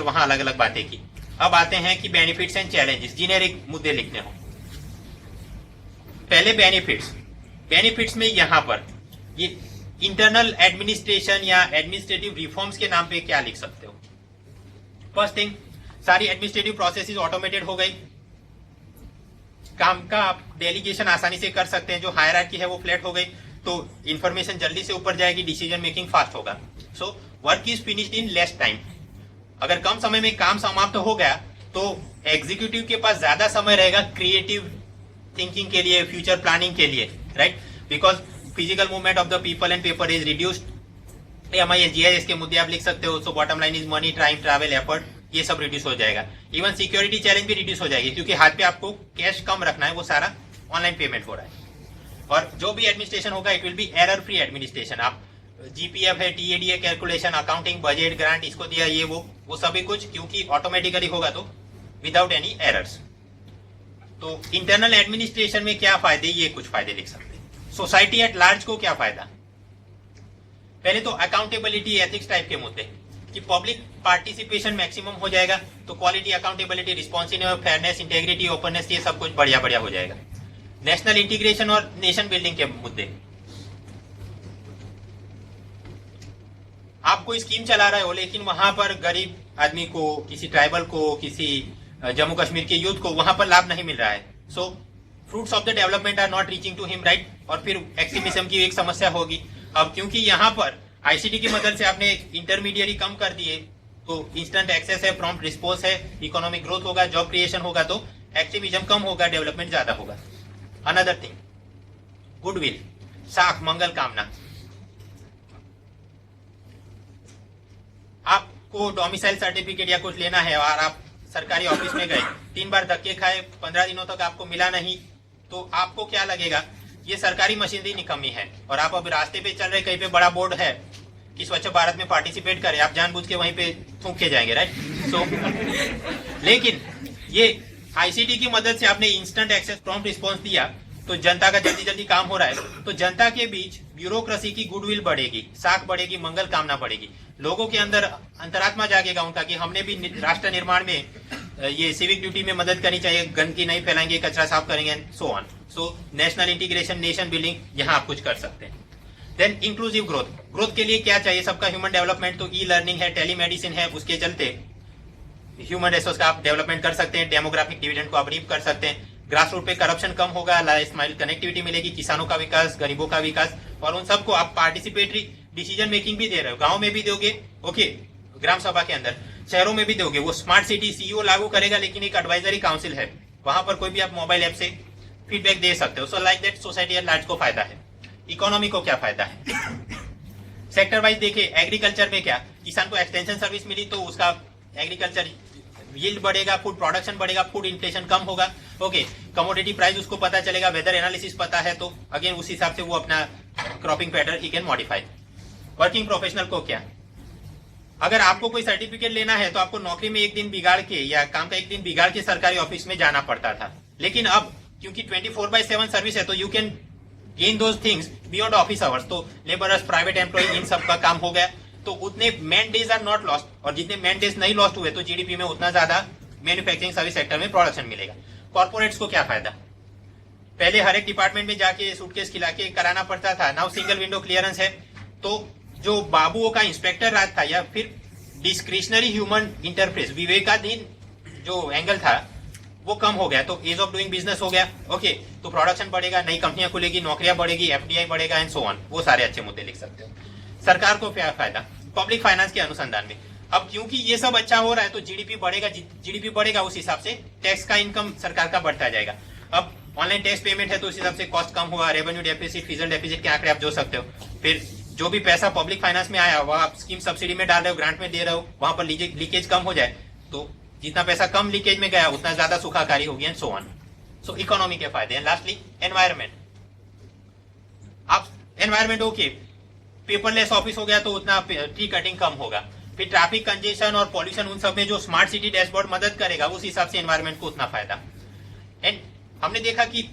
वहां अलग अलग बातें की। अब आते हैं कि बेनिफिट्स एंड चैलेंजेस, जेनेरिक मुद्दे लिखने हो। पहले बेनिफिट्स में यहां पर ये इंटरनल एडमिनिस्ट्रेशन या एडमिनिस्ट्रेटिव रिफॉर्म्स के नाम पे क्या लिख सकते हो? फर्स्ट थिंग, सारी एडमिनिस्ट्रेटिव प्रोसेसेस ऑटोमेटेड हो गई, काम का आप डेलीगेशन आसानी से कर सकते हैं, जो हायरार्की है वो फ्लैट हो गई, तो इंफॉर्मेशन जल्दी से ऊपर जाएगी, डिसीजन मेकिंग फास्ट होगा। So work is finished in less time. अगर कम समय में काम समाप्त हो गया तो एग्जीक्यूटिव के पास ज्यादा समय रहेगा क्रिएटिव थिंकिंग के लिए, फ्यूचर प्लानिंग के लिए, right? Because physical movement of the people and paper is reduced. MIS GIS के मुद्दे आप लिख सकते हो। So bottom line is money, time, travel, effort, ये सब रिड्यूस हो जाएगा। इवन सिक्योरिटी चैलेंज भी रिड्यूस हो जाएगी, क्योंकि हाथ पे आपको कैश कम रखना है, वो सारा ऑनलाइन पेमेंट हो रहा है। और जो भी एडमिनिस्ट्रेशन होगा it will be error free administration. आप जीपीएफ है, TADA calculation, accounting, budget, grant, इसको दिया, ये वो सभी कुछ क्योंकि ऑटोमेटिकली होगा तो विदाउट एनी एरर्स। तो इंटरनल एडमिनिस्ट्रेशन में क्या फायदे, ये कुछ फायदे लिख सकते हैं। सोसाइटी एट लार्ज को क्या फायदा? पहले तो अकाउंटेबिलिटी, एथिक्स टाइप के मुद्दे कि पब्लिक पार्टिसिपेशन मैक्सिमम हो जाएगा, तो quality, accountability, responsiveness, fairness, integrity, openness, ये सब कुछ बढ़िया बढ़िया हो जाएगा। नेशनल इंटीग्रेशन और नेशन बिल्डिंग के मुद्दे, आप कोई स्कीम चला रहे हो लेकिन वहां पर गरीब आदमी को, किसी ट्राइबल को, किसी जम्मू कश्मीर के यूथ को वहां पर लाभ नहीं मिल रहा है। So fruits of the development are not reaching to him, right? और फिर एक्सट्रीमिज्म की एक समस्या होगी। अब क्योंकि यहाँ पर आईसीटी की मदद से आपने इंटरमीडिएरी कम कर दिए, तो इंस्टेंट एक्सेस है, प्रॉम्प्ट रिस्पॉन्स है, इकोनॉमिक ग्रोथ होगा, जॉब क्रिएशन होगा, तो एक्सट्रीमिज्म कम होगा, डेवलपमेंट ज्यादा होगा। अनदर थिंग, गुडविल, साख, मंगल कामना। आपको डोमिसाइल सर्टिफिकेट या कुछ लेना है और आप सरकारी ऑफिस में गए, 3 बार धक्के खाए, 15 दिनों तक आपको मिला नहीं, तो आपको क्या लगेगा? ये सरकारी मशीनरी निकम्मी है। और आप अब रास्ते पे चल रहे, कहीं पे बड़ा बोर्ड है कि स्वच्छ भारत में पार्टिसिपेट करें, आप जानबूझ के वहीं पे थूक के जाएंगे, राइट? सो लेकिन ये आईसीटी की मदद से आपने इंस्टेंट एक्सेस, प्रॉम्प्ट रिस्पॉन्स दिया, तो जनता का जल्दी जल्दी काम हो रहा है, तो जनता के बीच ब्यूरोक्रेसी की गुडविल बढ़ेगी, साख बढ़ेगी, मंगल कामना बढ़ेगी, लोगों के अंदर अंतरात्मा जागेगा उनका कि हमने भी राष्ट्र निर्माण में ये सिविक ड्यूटी में मदद करनी चाहिए, गंदगी नहीं फैलाएंगे, कचरा साफ करेंगे, so on. So national integration, nation building, यहाँ आप कुछ कर सकते हैं। देन इंक्लूसिव ग्रोथ के लिए क्या चाहिए? सबका ह्यूमन डेवलपमेंट, तो ई लर्निंग है, टेलीमेडिसिन है, उसके चलते ह्यूमन रिसोर्स का आप डेवलपमेंट कर सकते हैं, डेमोग्राफिक डिविडेंड को आप रीप कर सकते हैं, ग्रास रूट पे करप्शन कम होगा, लास्ट माइल कनेक्टिविटी मिलेगी, किसानों का विकास, गरीबों का विकास, और उन सबको आप पार्टिसिपेटरी डिसीजन मेकिंग भी दे रहे हो। गांव में भी दोगे, ओके, ग्राम सभा के अंदर, शहरों में भी दोगे। वो स्मार्ट सिटी सीईओ लागू करेगा, लेकिन एक एडवाइजरी काउंसिल है, वहां पर कोई भी आप मोबाइल ऐप से फीडबैक दे सकते हो। So like that society at large को फायदा है। इकोनॉमी को क्या फायदा है? सेक्टर वाइज देखिए, एग्रीकल्चर में क्या, किसान को एक्सटेंशन सर्विस मिली तो उसका एग्रीकल्चर यील्ड बढ़ेगा, फूड प्रोडक्शन बढ़ेगा, फूड इन्फ्लेशन कम होगा, ओके, कमोडिटी प्राइस उसको पता चलेगा, वेदर एनालिसिस पता है, तो अगेन उस हिसाब से वो अपना cropping pattern he can modify. Working professional को क्या, अगर आपको कोई सर्टिफिकेट लेना है तो आपको नौकरी में एक दिन बिगाड़ के या काम का एक दिन बिगाड़ के सरकारी ऑफिस में जाना पड़ता था, लेकिन अब क्योंकि 24/7 सर्विस है तो you can gain those things beyond office hours. तो लेबरर्स, प्राइवेट एम्प्लॉय, इन सब का काम हो गया, तो उतने man days are not lost, और जितने मैन डेज नहीं लॉस्ट हुए तो जीडीपी में उतना ज्यादा मैन्युफैक्चरिंग सर्विस सेक्टर में प्रोडक्शन मिलेगा। कॉर्पोरेट्स को क्या फायदा? पहले हर एक डिपार्टमेंट में जाके सूटकेस खिला के कराना पड़ता था, नाउ सिंगल विंडो क्लियरेंस है, तो जो बाबुओं का इंस्पेक्टर राज था या फिर डिस्क्रिशनरी ह्यूमन इंटरफेस, विवेकाधीन जो एंगल था वो कम हो गया, तो एज ऑफ डूइंग बिजनेस हो गया, ओके, तो प्रोडक्शन बढ़ेगा, नई कंपनियां खुलेगी, नौकरियां बढ़ेगी, एफडीआई बढ़ेगा, एंड सो ऑन। वो सारे अच्छे मुद्दे लिख सकते हो। सरकार को क्या फायदा? पब्लिक फाइनेंस के अनुसंधान में, अब क्योंकि ये सब अच्छा हो रहा है तो जीडीपी बढ़ेगा, उस हिसाब से टैक्स का इनकम सरकार का बढ़ता जाएगा। अब ऑनलाइन टैक्स पेमेंट है तो उस हिसाब से कॉस्ट कम हुआ, रेवेन्यू डेफिसिट, फिजिकल डेफिसिट के आंकड़े आप जो सकते हो। फिर जो भी पैसा पब्लिक फाइनेंस में आया वह आप स्कीम सब्सिडी में डाल रहे हो, ग्रांट में दे रहे हो, वहां पर लीकेज कम हो जाए, तो जितना पैसा कम लीकेज में गया उतना ज्यादा सुखाकारी होगी, and so on. So economy के फायदे हैं। लास्टली एनवायरमेंट, आप एनवायरमेंट ओके, पेपरलेस ऑफिस हो गया तो उतना ट्री कटिंग कम होगा, फिर ट्रैफिक कंजेशन और पॉल्यूशन, उन सब में जो स्मार्ट सिटी डैशबोर्ड मदद करेगा, उस हिसाब से एनवायरमेंट को उतना फायदा। एंड हमने देखा कि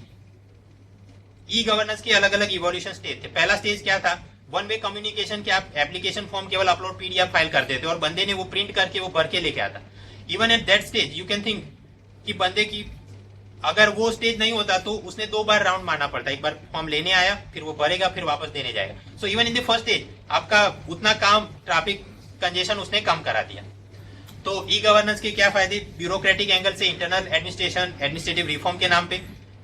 ई गवर्नेंस के अलग अलग इवोल्यूशन स्टेज थे। पहला स्टेज क्या था? वन वे कम्युनिकेशन के आप एप्लीकेशन फॉर्म केवल अपलोड पीडीएफ फाइल करते थे और बंदे ने वो प्रिंट करके वो भर के लेके आता। Even at that stage you can think कि बंदे की अगर वो स्टेज नहीं होता तो उसने 2 बार राउंड मारना पड़ता, एक बार फॉर्म लेने आया, फिर वो भरेगा, फिर वापस देने जाएगा। So even in the first stage आपका उतना काम, ट्रैफिक कंजेशन उसने कम करा दिया। तो ई गवर्नेंस के क्या फायदे? ब्यूरोक्रेटिक एंगल से इंटरनल एडमिनिस्ट्रेशन, एडमिनिस्ट्रेटिव रिफॉर्म के नाम पे,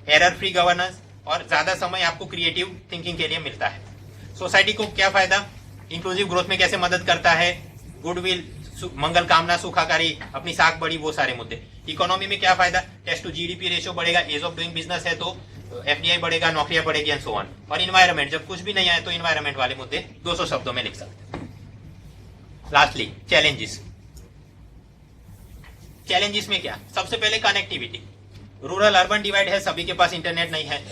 एरर फ्री गवर्नेंस और ज्यादा समय आपको क्रिएटिव थिंकिंग के लिए मिलता है। सोसाइटी को क्या फायदा? इंक्लूसिव ग्रोथ में कैसे मदद करता है? गुडविल, मंगल कामना, सुखाकारी, अपनी साख बढ़ी, वो सारे मुद्दे। इकोनॉमी में क्या फायदा? टेस्ट टू जीडीपी रेशियो बढ़ेगा, एज ऑफ डूइंग बिजनेस है तो एफडीआई बढ़ेगा, नौकरियां बढ़ेगी एंड सो ऑन। और इन्वायरमेंट, जब कुछ भी नहीं आए तो इन्वायरमेंट वाले मुद्दे 200 शब्दों में लिख सकते हैं। Lastly challenges. चैलेंजेस में क्या? सबसे पहले कनेक्टिविटी। रूरल अर्बन डिवाइड है, सभी के पास इंटरनेट नहीं है।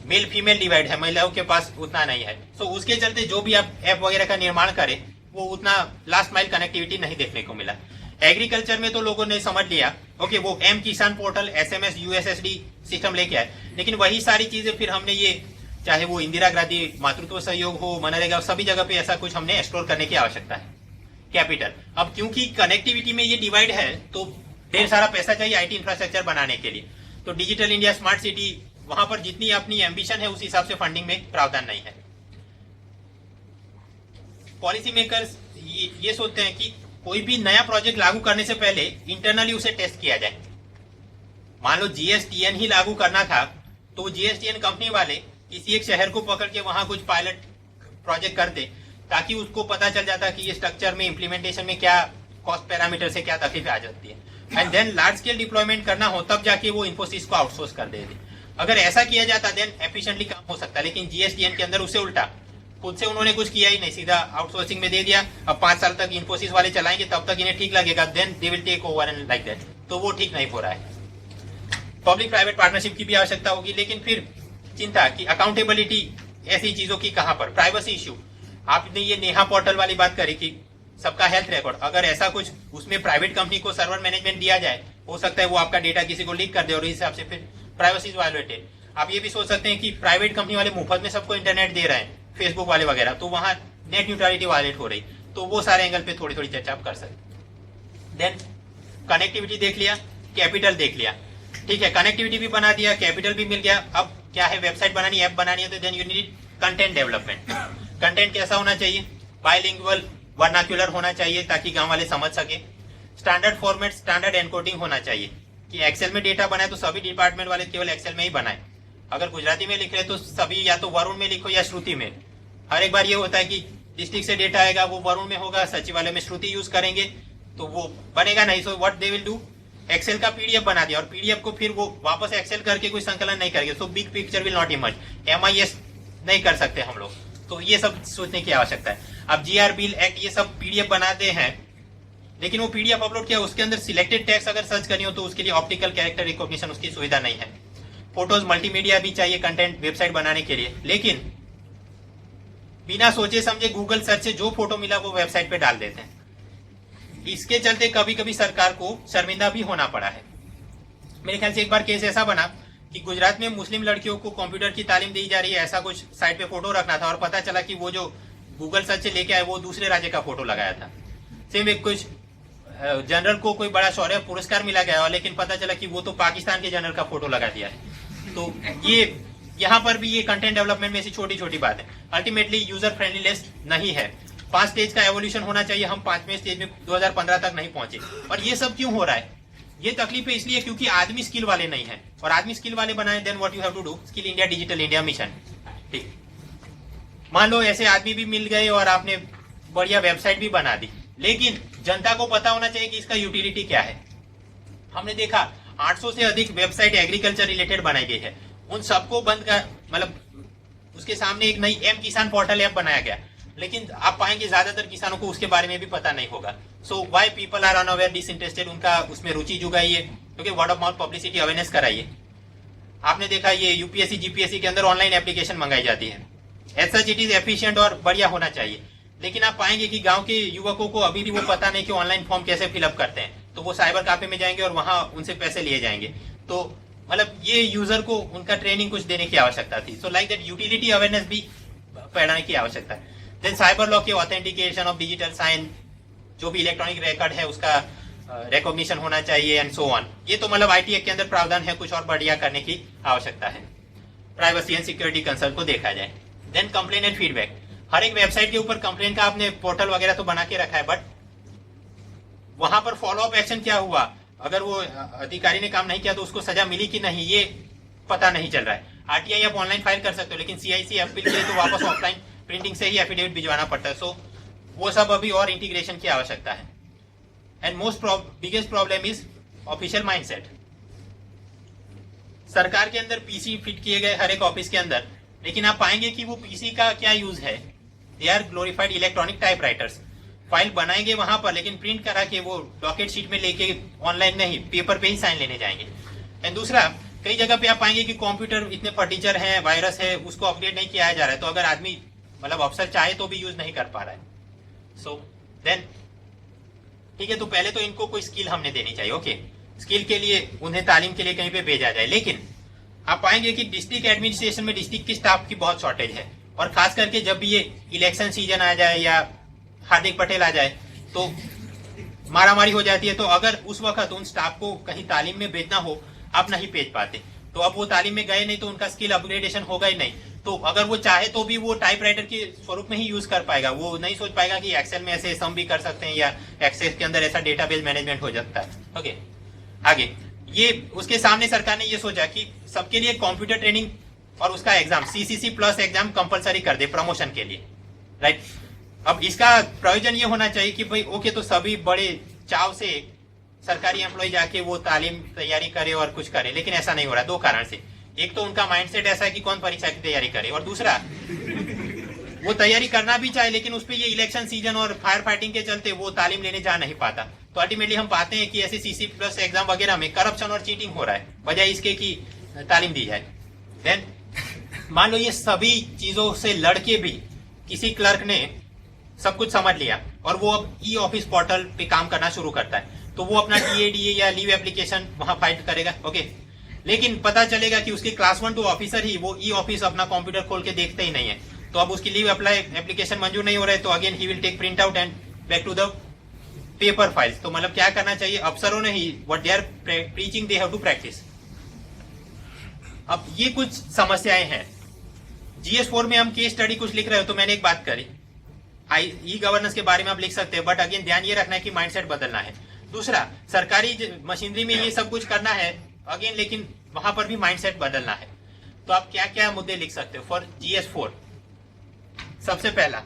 मेल फीमेल डिवाइड है, महिलाओं के पास उतना नहीं है। सो उसके चलते जो भी आप ऐप वगैरह का निर्माण करें वो उतना लास्ट माइल कनेक्टिविटी नहीं देखने को मिला। एग्रीकल्चर में तो लोगों ने समझ लिया, ओके वो एम किसान पोर्टल, एसएमएस, यूएसएसडी सिस्टम लेके आए, लेकिन वही सारी चीजें फिर हमने ये, चाहे वो इंदिरा गांधी मातृत्व सहयोग हो, मनरेगा, सभी जगह पे ऐसा कुछ हमने एक्सप्लोर करने की आवश्यकता है। कैपिटल, अब क्योंकि कनेक्टिविटी में ये डिवाइड है तो ढेर सारा पैसा चाहिए आईटी इंफ्रास्ट्रक्चर बनाने के लिए। तो डिजिटल इंडिया, स्मार्ट सिटी, वहां पर जितनी अपनी एम्बिशन है उस हिसाब से फंडिंग में प्रावधान नहीं है। पॉलिसी मेकर्स ये सोचते हैं कि कोई भी नया प्रोजेक्ट लागू करने से पहले इंटरनली उसे टेस्ट किया जाए। मान लो जीएसटीएन ही लागू करना था तो जीएसटीएन कंपनी वाले किसी एक शहर को पकड़ के वहां कुछ पायलट प्रोजेक्ट करते ताकि उसको पता चल जाता कि ये स्ट्रक्चर में, इम्प्लीमेंटेशन में क्या कॉस्ट पैरामीटर से क्या तकलीफें आ जाती है। And then large scale deployment करना हो तब जाके वो इन्फोसिस को आउटसोर्स कर देते। अगर ऐसा किया जाता देन एफिशिएंटली काम हो सकता, लेकिन जीएसटीएन के अंदर उससे उल्टा, खुद से उन्होंने कुछ किया ही नहीं, सीधा आउटसोर्सिंग में दे दिया। अब 5 साल तक इन्फोसिस वाले चलाएंगे, तब तक इन्हें ठीक लगेगा, then they will take over and like that. तो वो ठीक नहीं हो रहा है। पब्लिक प्राइवेट पार्टनरशिप की भी आवश्यकता होगी, लेकिन फिर चिंता की अकाउंटेबिलिटी ऐसी चीजों की कहां पर? प्राइवेसी इश्यू, आपने ये नेहा पोर्टल वाली बात करी कि सबका हेल्थ रिकॉर्ड, अगर ऐसा कुछ उसमें प्राइवेट कंपनी को सर्वर मैनेजमेंट दिया जाए, हो सकता है वो आपका डेटा किसी को लीक कर दे और इस हिसाब से फिर प्राइवेसी इज वायलेटेड। आप ये भी सोच सकते हैं कि प्राइवेट कंपनी वाले मुफ्त में सबको इंटरनेट दे रहे हैं, फेसबुक वाले वगैरह, तो वहां नेट न्यूट्रलिटी वायलेट हो रही। तो वो सारे एंगल पे थोड़ी थोड़ी चर्चा आप कर सकते। देन कनेक्टिविटी देख लिया, कैपिटल देख लिया, ठीक है, कनेक्टिविटी भी बना दिया, कैपिटल भी मिल गया। अब क्या है? वेबसाइट बनानी, ऐप बनानी है, तो then you need content development. Content कैसा होना चाहिए? बायलिंगुअल, वर्नाक्युलर होना चाहिए ताकि गांव वाले समझ सके। स्टैंडर्ड फॉर्मेट, स्टैंडर्ड एनकोडिंग होना चाहिए कि एक्सेल में डेटा बनाए तो सभी डिपार्टमेंट वाले केवल एक्सेल में ही बनाए। अगर गुजराती में लिख रहे तो सभी या तो वरुण में लिखो या श्रुति में। हर एक बार ये होता है कि डिस्ट्रिक्ट से डेटा आएगा वो वरुण में होगा, सचिवालय में श्रुति यूज करेंगे तो वो बनेगा नहीं। So what they will do, Excel का पीडीएफ बना दिया और पीडीएफ को फिर वो वापस एक्सेल करके कोई संकलन नहीं करेंगे। So big picture will not emerge, MIS नहीं कर सकते हम लोग। तो ये सब सोचने की आवश्यकता है। अब जीआर बिल एक्ट ये सब पीडीएफ बनाते हैं, लेकिन वो पीडीएफ अपलोड किया, उसके अंदर सिलेक्टेड टेक्स्ट अगर सर्च करनी हो तो उसके लिए ऑप्टिकल कैरेक्टर रिकॉग्निशन उसकी सुविधा नहीं है। फोटोज, मल्टीमीडिया भी चाहिए कंटेंट वेबसाइट बनाने के लिए, लेकिन बिना सोचे समझे गूगल सर्च से जो फोटो मिला वो वेबसाइट पे डाल देते हैं। इसके चलते कभी कभी सरकार को शर्मिंदा भी होना पड़ा है। मेरे ख्याल से एक बार केस ऐसा बना कि गुजरात में मुस्लिम लड़कियों को कंप्यूटर की तालीम दी जा रही है, ऐसा कुछ साइट पे फोटो रखना था और पता चला कि वो जो गूगल सर्च से लेके आए वो दूसरे राज्य का फोटो लगाया था। सेम एक कुछ जनरल को कोई बड़ा शौर्य पुरस्कार मिला गया, लेकिन पता चला कि वो तो पाकिस्तान के जनरल का फोटो लगा दिया है। तो ये यहाँ पर भी ये कंटेंट डेवलपमेंट में ऐसी छोटी छोटी बात है। अल्टीमेटली यूजर फ्रेंडलीनेस नहीं है। 5 स्टेज का एवोल्यूशन होना चाहिए, हम 5वें स्टेज में 2015 तक नहीं पहुंचे। और ये सब क्यों हो रहा है? ये तकलीफ है इसलिए क्योंकि आदमी स्किल वाले नहीं है, और आदमी स्किल वाले बनाए then what you have to do, skill India, digital India mission. ठीक, मान लो ऐसे आदमी भी मिल गए और आपने बढ़िया वेबसाइट भी बना दी, लेकिन जनता को पता होना चाहिए कि इसका यूटिलिटी क्या है। हमने देखा 800 से अधिक वेबसाइट एग्रीकल्चर रिलेटेड बनाई गई है, उन सबको बंद कर, मतलब उसके सामने एक नई एम किसान पोर्टल ऐप बनाया गया, लेकिन आप पाएंगे ज्यादातर किसानों को उसके बारे में भी पता नहीं होगा। So why people are unaware, disinterested, उनका उसमें रुचि जुगाइए, क्योंकि word of mouth publicity awareness कराइए। आपने देखा ये यूपीएससी जीपीएससी के अंदर ऑनलाइन एप्लीकेशन मंगाई जाती है, as such it is efficient और बढ़िया होना चाहिए, लेकिन आप पाएंगे कि गांव के युवकों को अभी भी वो पता नहीं कि ऑनलाइन फॉर्म कैसे फिलअप करते हैं, तो वो साइबर कैफे में जाएंगे और वहां उनसे पैसे लिए जाएंगे। तो मतलब ये यूजर को उनका ट्रेनिंग कुछ देने की आवश्यकता थी। So like that utility awareness भी पढ़ाने की आवश्यकता है। देन साइबर लॉ के ऑथेंटिकेशन ऑफ डिजिटल साइन, जो भी इलेक्ट्रॉनिक रिकॉर्ड है उसका रिकॉग्निशन होना चाहिए एंड सो ऑन। ये तो मतलब आईटी एक्ट के अंदर प्रावधान है, कुछ और बढ़िया करने की आवश्यकता है। प्राइवेसी एंड सिक्योरिटी कंसर्न को देखा जाए। देन कंप्लेन एंड फीडबैक, हर एक वेबसाइट के ऊपर कंप्लेन का आपने पोर्टल वगैरह तो बना के रखा है, बट वहां पर फॉलो अप एक्शन क्या हुआ, अगर वो अधिकारी ने काम नहीं किया तो उसको सजा मिली कि नहीं, ये पता नहीं चल रहा है। आरटीआई आप ऑनलाइन फाइल कर सकते हो, लेकिन सीआईसी अपील के लिए तो वापस ऑफलाइन प्रिंटिंग से ही एफिडेविट भिजवाना पड़ता है। सो वो सब अभी और इंटीग्रेशन की आवश्यकता है। And most biggest problem is official mindset. सरकार के अंदर पीसी फिट किए गए हर एक ऑफिस के अंदर, लेकिन आप पाएंगे कि वो पीसी का क्या यूज है। They are glorified electronic typewriters. File बनाएंगे वहां पर, लेकिन प्रिंट करा के वो डॉकेट शीट में लेके ऑनलाइन नहीं, पेपर पे ही साइन लेने जाएंगे। एंड दूसरा, कई जगह पे आप पाएंगे कि कंप्यूटर इतने फटीचर हैं, वायरस है, उसको अपग्रेड नहीं किया जा रहा है, तो अगर आदमी मतलब अफसर चाहे तो भी यूज नहीं कर पा रहा है। सो देन ठीक है, तो पहले तो इनको कोई स्किल हमने देनी चाहिए। ओके, स्किल के लिए उन्हें तालीम के लिए कहीं पे भेजा जाए। लेकिन आप पाएंगे कि डिस्ट्रिक्ट एडमिनिस्ट्रेशन में डिस्ट्रिक्ट की स्टाफ की बहुत शॉर्टेज है, और खास करके जब भी ये इलेक्शन सीजन आ जाए या हार्दिक पटेल आ जाए तो मारामारी हो जाती है। तो अगर उस वक्त उन स्टाफ को कहीं तालीम में भेजना हो, आप नहीं भेज पाते, तो अब वो तालीम में गए नहीं तो उनका स्किल अपग्रेडेशन होगा ही नहीं। तो अगर वो चाहे तो भी वो टाइपराइटर के स्वरूप में ही यूज कर पाएगा, वो नहीं सोच पाएगा कि एक्सेल में ऐसे सम भी कर सकते हैं या एक्सेल के अंदर ऐसा डेटाबेस मैनेजमेंट हो सकता है। ओके, आगे ये उसके सामने सरकार ने ये सोचा कि सबके लिए कंप्यूटर ट्रेनिंग और उसका exam CCC plus exam compulsory कर दे प्रमोशन के लिए, राइट। अब इसका प्रयोजन ये होना चाहिए कि भाई ओके, तो सभी बड़े चाव से सरकारी एम्प्लॉय जाके वो तालीम तैयारी करे और कुछ करे, लेकिन ऐसा नहीं हो रहा। दो कारण से, एक तो उनका माइंडसेट ऐसा है कि कौन परीक्षा की तैयारी करे, और दूसरा वो तैयारी करना भी चाहे लेकिन उस पर ये इलेक्शन सीजन और फायर फाइटिंग के चलते वो तालीम लेने जा नहीं पाता। तो अल्टीमेटली हम पाते हैं कि ऐसे सीसी प्लस एग्जाम वगैरह में करप्शन और चीटिंग हो रहा है, बजाय इसके कि तालीम दी जाए। देन मान लो ये सभी चीजों से लड़के भी किसी क्लर्क ने सब कुछ समझ लिया और वो अब ई ऑफिस पोर्टल पे काम करना शुरू करता है, तो वो अपना डीए या लीव एप्लीकेशन वहां फाइल करेगा। ओके, लेकिन पता चलेगा कि उसके क्लास 1 2 ऑफिसर ही वो ई ऑफिस अपना कंप्यूटर खोल के देखते ही नहीं है, तो अब उसकी लीव अप्लाई एप्लीकेशन मंजूर नहीं हो रहा है, तो again he will take print out and back to the paper files. तो मतलब क्या करना चाहिए, अफसरों ने ही what they are preaching they have to practice. अब ये कुछ समस्याएं हैं। GS4 में हम केस स्टडी कुछ लिख रहे हो, तो मैंने एक बात करी, ई गवर्नेंस के बारे में आप लिख सकते हैं, बट अगेन ध्यान ये रखना है कि माइंडसेट बदलना है। दूसरा, सरकारी मशीनरी में ये सब कुछ करना है अगेन, लेकिन वहां पर भी माइंडसेट बदलना है। तो आप क्या क्या मुद्दे लिख सकते हो फॉर GS4। सबसे पहला,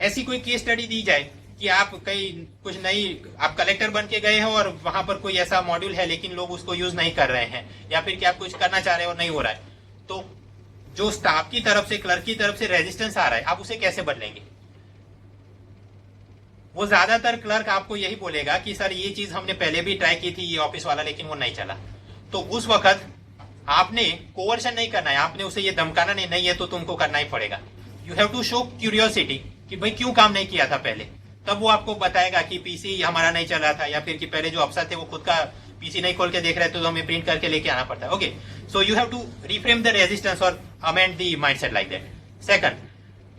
ऐसी कोई केस स्टडी दी जाए कि आप कहीं कुछ नहीं, आप कलेक्टर बन के गए हो और वहां पर कोई ऐसा मॉड्यूल है लेकिन लोग उसको यूज नहीं कर रहे हैं, या फिर कि आप कुछ करना चाह रहे हो और नहीं हो रहा है, तो जो स्टाफ की तरफ से, क्लर्क की तरफ से रेजिस्टेंस आ रहा है, आप उसे कैसे बदलेंगे। वो ज्यादातर क्लर्क आपको यही बोलेगा कि सर ये चीज हमने पहले भी ट्राई की थी, ये ऑफिस वाला, लेकिन वो नहीं चला। तो उस वक्त आपने कोवर्शन नहीं करना है, आपने उसे ये धमकाना नहीं है तो तुमको करना ही पड़ेगा। You have to show curiosity कि भाई क्यों काम नहीं किया था पहले, तब वो आपको बताएगा कि पीसी हमारा नहीं चल रहा था, या फिर कि पहले जो अफसर थे वो खुद का पीसी नहीं खोल के देख रहे थे तो हमें प्रिंट करके लेके आना पड़ता है। Okay, so you have to reframe the resistance और amend the mindset like that. Second,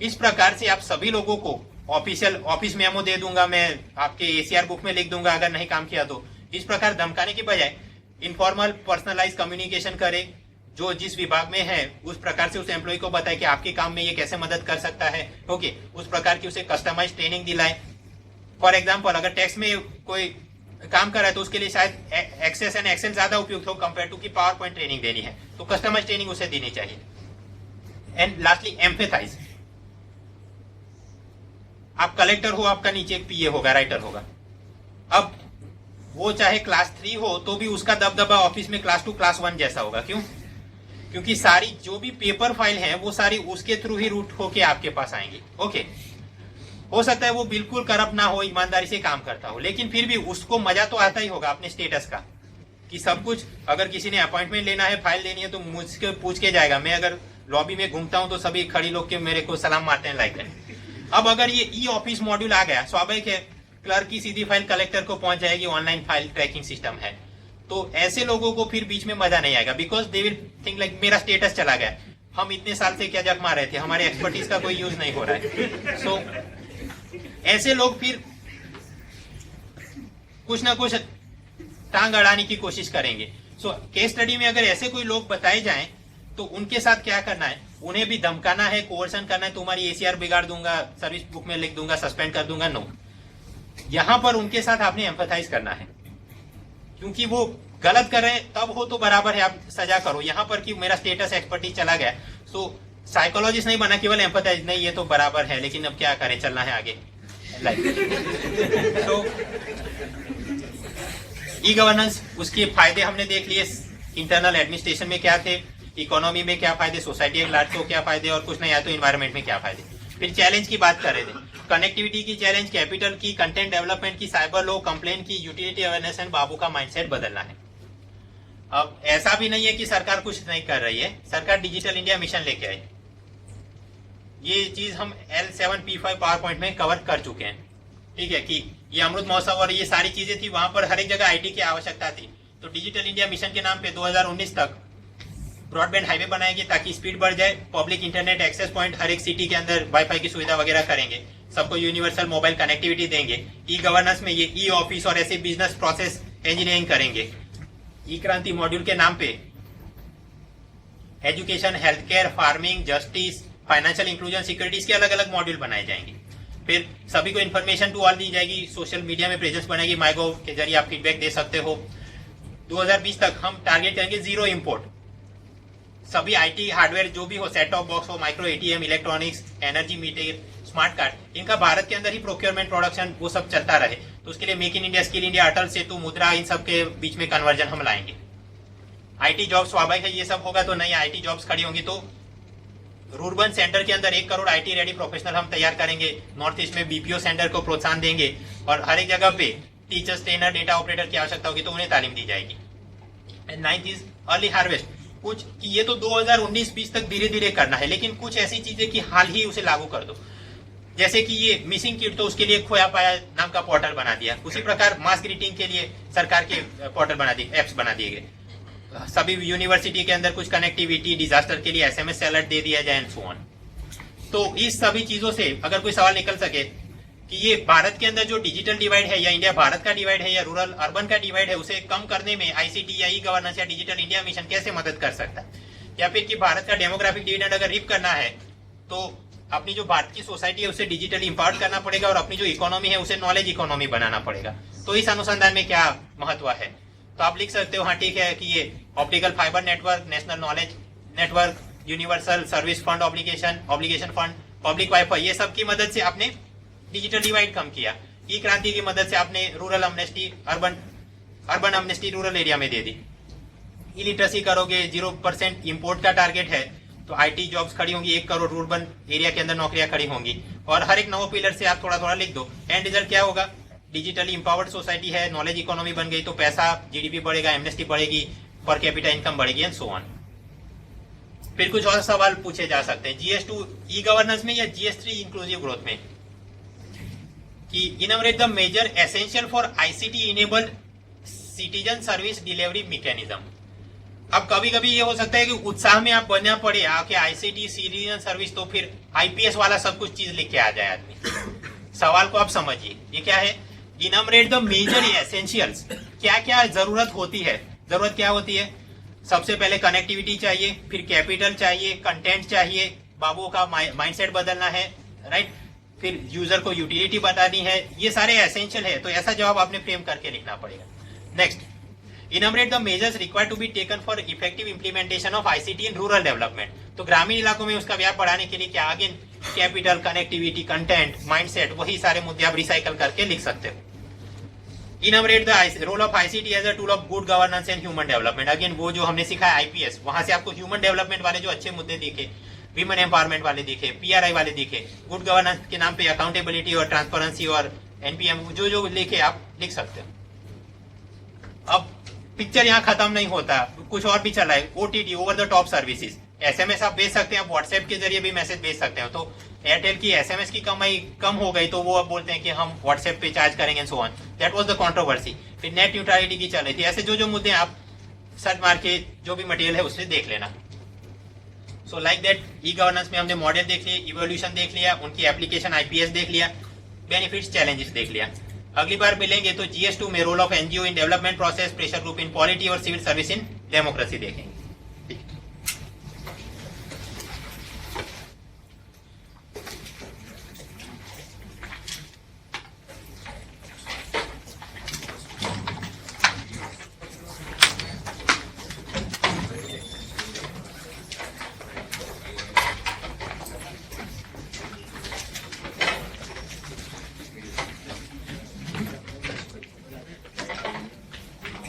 इस प्रकार से आप सभी लोगों को ऑफिशियल ऑफिस मेमो दे दूंगा, मैं आपके एसीआर बुक में लिख दूंगा अगर नहीं काम किया तो, इस प्रकार धमकाने की बजाय इनफॉर्मल पर्सनलाइज कम्युनिकेशन करे, जो जिस विभाग में है उस प्रकार से उस एम्प्लॉय को बताए कि आपके काम में ये कैसे मदद कर सकता है। ओके, उस प्रकार की उसे कस्टमाइज ट्रेनिंग दिलाए। फॉर एग्जाम्पल, अगर टैक्स में कोई काम कर रहा है तो उसके लिए शायद एक्सेस एंड एक्सेल ज्यादा उपयुक्त हो कंपेयर टू की पावर पॉइंट ट्रेनिंग देनी है, तो कस्टमाइज ट्रेनिंग उसे देनी चाहिए। And lastly, empathize. आप कलेक्टर हो, आपका नीचे एक पीए होगा, राइटर होगा, अब वो चाहे क्लास 3 हो तो भी उसका दबदबा ऑफिस में क्लास 2 क्लास 1 जैसा होगा। क्यों? क्योंकि सारी जो भी पेपर फाइल है वो सारी उसके थ्रू ही रूट होके आपके पास आएंगी। ओके, हो सकता है वो बिल्कुल करप्ट ना हो, ईमानदारी से काम करता हो, लेकिन फिर भी उसको मजा तो आता ही होगा अपने स्टेटस का कि सब कुछ, अगर किसी ने अपॉइंटमेंट लेना है, फाइल लेनी है तो मुझसे पूछ के जाएगा। मैं अगर लॉबी में घूमता हूं तो सभी खड़ी लोग के मेरे को सलाम मारते हैं लाइक दैट। अब अगर ये ई ऑफिस मॉड्यूल आ गया, स्वाभाविक है क्लर्क की सीधी फाइल कलेक्टर को पहुंच जाएगी, ऑनलाइन फाइल ट्रैकिंग सिस्टम है, तो ऐसे लोगों को फिर बीच में मजा नहीं आएगा, because they will think like मेरा स्टेटस चला गया। हम इतने साल से क्या जग मार रहे थे, हमारे एक्सपर्टीज का कोई यूज नहीं हो रहा है। सो ऐसे लोग फिर कुछ ना कुछ टांग अड़ाने की कोशिश करेंगे। सो केस स्टडी में अगर ऐसे कोई लोग बताए जाएं तो उनके साथ क्या करना है, उन्हें भी धमकाना है, कोवर्सन करना है, तुम्हारी एसीआर बिगाड़ दूंगा, सर्विस बुक में लिख दूंगा, सस्पेंड कर दूंगा। नो, यहां पर उनके साथ आपने एम्फेथाइज करना है, क्योंकि वो गलत कर रहे हैं, तब हो तो बराबर है, आप सजा करो। यहां पर कि मेरा स्टेटस एक्सपर्टीज चला गया, सो साइकोलॉजिस्ट नहीं बना, केवल एम्फेथाइज नहीं, ये तो बराबर है, लेकिन अब क्या करें, चलना है आगे लाइफ। तो ई गवर्नेंस, उसके फायदे हमने देख लिए, इंटरनल एडमिनिस्ट्रेशन में क्या थे, इकोनॉमी में क्या फायदे, सोसाइटी एट लार्ज को क्या फायदे, और कुछ नहीं आया तो इन्वायरमेंट में क्या फायदे। फिर चैलेंज की बात कर रहे थे, कनेक्टिविटी की चैलेंज, कैपिटल की, कंटेंट डेवलपमेंट की, साइबर लॉ, कंप्लेंट की, यूटिलिटी अवेयरनेस एंड बाबू का माइंडसेट बदलना है। अब ऐसा भी नहीं है कि सरकार कुछ नहीं कर रही है, सरकार डिजिटल इंडिया मिशन लेके आई, ये चीज हम L7P5 पावर पॉइंट में कवर कर चुके हैं। ठीक है कि ये अमृत महोत्सव और ये सारी चीजें थी, वहां पर हर एक जगह आईटी की आवश्यकता थी, तो डिजिटल इंडिया मिशन के नाम पे 2019 तक ब्रॉडबैंड हाईवे बनाएंगे ताकि स्पीड बढ़ जाए, पब्लिक इंटरनेट एक्सेस पॉइंट हर एक सिटी के अंदर वाईफाई की सुविधा वगैरह करेंगे, सबको यूनिवर्सल मोबाइल कनेक्टिविटी देंगे। ई गवर्नेंस में ये ई ऑफिस और ऐसे बिजनेस प्रोसेस इंजीनियरिंग करेंगे। ई क्रांति मॉड्यूल के नाम पे education, health care, farming, justice, financial inclusion, securities के अलग अलग मॉड्यूल बनाए जाएंगे। फिर सभी को इन्फॉर्मेशन टू ऑल दी जाएगी, सोशल मीडिया में प्रेजेंस बनेगी, माईगोव के जरिए आप फीडबैक दे सकते हो। 2020 तक हम टारगेट करेंगे जीरो इंपोर्ट, सभी आईटी हार्डवेयर जो भी हो, सेट टॉप बॉक्स हो, micro ATM, electronics, energy meter, smart card, इनका भारत के अंदर ही प्रोक्योरमेंट, प्रोडक्शन वो सब चलता रहे। तो उसके लिए make in India, skill India, Atal Setu, Mudra, इन सब के बीच में कन्वर्जन हम लाएंगे। आईटी जॉब स्वाभाविक है, ये सब होगा तो नई आईटी जॉब्स खड़ी होंगी, तो रूरबन सेंटर के अंदर 1 करोड़ आईटी रेडी प्रोफेशनल हम तैयार करेंगे। नॉर्थ ईस्ट में बीपीओ सेंटर को प्रोत्साहन देंगे और हर एक जगह पे टीचर्स, ट्रेनर, डेटा ऑपरेटर की आवश्यकता होगी तो उन्हें तालीम दी जाएगी। And 9th is early harvest, कुछ कि ये तो 2019-20 तक धीरे धीरे करना है, लेकिन कुछ ऐसी चीजें कि हाल ही उसे लागू कर दो, जैसे कि ये मिसिंग किट, तो उसके लिए खोया पाया नाम का पोर्टल बना दिया। उसी प्रकार मास ग्रीटिंग के लिए सरकार के पोर्टल बना दिए, एप्स बना दिए गए। सभी यूनिवर्सिटी के अंदर कुछ कनेक्टिविटी, डिजास्टर के लिए SMS अलर्ट दे दिया जाए एंड सो ऑन। तो इस सभी चीजों से अगर कोई सवाल निकल सके कि ये भारत के अंदर जो डिजिटल डिवाइड है, या इंडिया भारत का डिवाइड है, या रूरल अर्बन का डिवाइड है, उसे कम करने में आईसीटी या ई गवर्नेंस या डिजिटल इंडिया मिशन कैसे मदद कर सकता है, या फिर कि भारत का डेमोग्राफिक डिविडेंड अगर रिप करना है तो अपनी जो भारत की सोसाइटी है उसे डिजिटली इंपावर्ड करना पड़ेगा और अपनी जो इकोनॉमी है उसे नॉलेज इकोनॉमी बनाना पड़ेगा। तो इस अनुसंधान में क्या महत्व है, तो आप लिख सकते हो, हाँ ठीक है कि ये optical fibre network, national knowledge network, universal service fund obligation fund, public wifi, ये सब की मदद से आपने डिजिटल डिवाइड कम किया। ई क्रांति की मदद से आपने rural Amnesty, urban Amnesty rural area में दे दी। इलिटरेसी करोगे, 0% इंपोर्ट का टारगेट है, तो आईटी जॉब्स खड़ी होंगी, 1 करोड़ रूरबन एरिया के अंदर नौकरियां खड़ी होंगी। और हर एक 9 पिलर से आप थोड़ा थोड़ा लिख दो, एंड रिजल्ट क्या होगा, डिजिटली इंपावर्ड सोसाइटी है, नॉलेज इकोनॉमी बन गई, तो पैसा, जीडीपी बढ़ेगा, एमनेस्टी बढ़ेगी, पर कैपिटा इनकम बढ़ेगी एंड सो ऑन। फिर कुछ और सवाल पूछे जा सकते हैं GS2 ई गवर्नेंस में या GS3 इंक्लूसिव ग्रोथ में, कि innovate the major essential for ICT enabled citizen service delivery mechanism. अब कभी कभी ये हो सकता है कि उत्साह में आप बनना पड़े आके आईसीटी सिटीजन सर्विस, तो फिर आईपीएस वाला सब कुछ चीज लेके आ जाए आदमी। सवाल को आप समझिए, ये क्या है, इनमरेट द मेजर एसेंशियल्स, क्या क्या जरूरत होती है। जरूरत क्या होती है, सबसे पहले कनेक्टिविटी चाहिए, फिर कैपिटल चाहिए, कंटेंट चाहिए, बाबुओं का माइंडसेट बदलना है, राइट, फिर यूजर को यूटिलिटी बतानी है, ये सारे एसेंशियल है। तो ऐसा जवाब आपने फ्रेम करके लिखना पड़ेगा। Next, enumerate the measures required to be taken for effective implementation of ICT in rural development. तो ग्रामीण इलाकों में उसका व्याप बढ़ाने के लिए क्या, आगे कैपिटल, कनेक्टिविटी, कंटेंट, माइंडसेट, वही सारे मुद्दे आप रिसाइकल करके लिख सकते हो। Enumerate the role of ICT as a tool of good governance and human development. Again वो जो हमने सीखा है आईपीएस, वहां से आपको ह्यूमन डेवलपमेंट वाले जो अच्छे मुद्दे दिखे, विमेन एम्पावरमेंट वाले दिखे, पीआरआई वाले दिखे, गुड गवर्नेंस के नाम पे अकाउंटेबिलिटी और ट्रांसपेरेंसी और एनपीएम जो जो लिखे आप लिख सकते हो। अब पिक्चर यहाँ खत्म नहीं होता, कुछ और भी चला है, OTT, over the top services. SMS आप भेज सकते हैं, आप व्हाट्सएप के जरिए भी मैसेज भेज सकते हो। तो एयरटेल की एसएमएस की कमाई कम हो गई, तो वो अब बोलते हैं कि हम व्हाट्सएप पे चार्ज करेंगे, so on. That was the controversy. फिर नेट न्यूट्रलिटी की चल रही थी। ऐसे जो जो मुद्दे आप सर्च मार के जो भी मटेरियल है उससे देख लेना। So like that e governance में हमने मॉडल देख लिए, इवोल्यूशन देख लिया, उनकी एप्लीकेशन आईपीएस देख लिया, बेनिफिट्स चैलेंजेस देख लिया। अगली बार मिलेंगे तो GS2 में role of NGO in development process, pressure group in polity और सिविल सर्विस इन डेमोक्रेसी देखेंगे।